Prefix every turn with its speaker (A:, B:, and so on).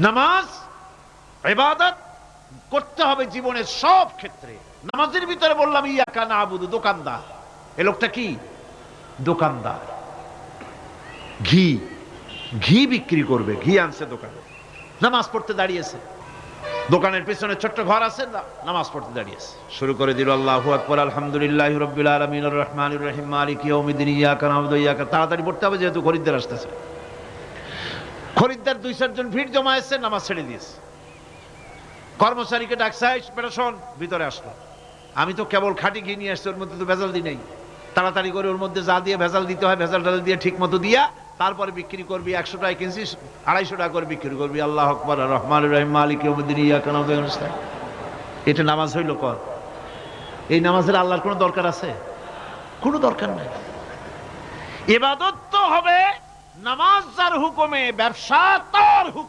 A: নামাজ ইবাদত করতে হবে জীবনের সব ক্ষেত্রে। নামাজের ভিতরে বললাম ইয়াকা নাবুদু, দোকানদার। এ লোকটা কি? দোকানদার। ঘি ঘি বিক্রি করবে, ঘি আনছে দোকানে, নামাজ পড়তে দাঁড়িয়েছে। দোকানের পিছনে ছোট্ট ঘর আছে, নামাজ পড়তে দাঁড়িয়েছে। শুরু করে দিল আল্লাহু আকবার, আলহামদুলিল্লাহি রাব্বিল আলামিন, আর রহমানির রহিম, মালিকি ইয়াউমিদ্দিন, ইয়াকা নাবুদু ওয়া ইয়াকা। তাড়াতাড়ি পড়তে হবে যেহেতু খরিদ্দার আসতেছে। খরিদ্দার 2-4 জন ভিড় জমায়েছে, নামাজ ছেড়ে দিয়েছে। কর্মচারীকে ডাকছে, বেটা শোন, ভিতরে আসলো। আমি তো কেবল খাঁটি ঘি নিয়ে আসছি, ওর মধ্যে তো ভেজাল দিই নেই। তাড়াতাড়ি করে ওর মধ্যে যা দিয়ে ভেজাল দিতে হয় ভেজাল টাল দিয়ে ঠিক মতো দিয়া তারপরে বিক্রি করবি। 100 টাকা কিনছিস, 250 টাকা করে বিক্রি করবি। আল্লাহু আকবার, আর রহমানির রহিম, মালিকি ইয়াউমিদ্দিন, ইয়াকা নাবুদু ওয়া ইয়াকা। এটা নামাজ হইল? কর। এই নামাজের আল্লাহর কোনো দরকার আছে? কোনো দরকার নাই। ইবাদত তো হবে নামাজ যার হুকুমে, ব্যবসা তার হুকুমে।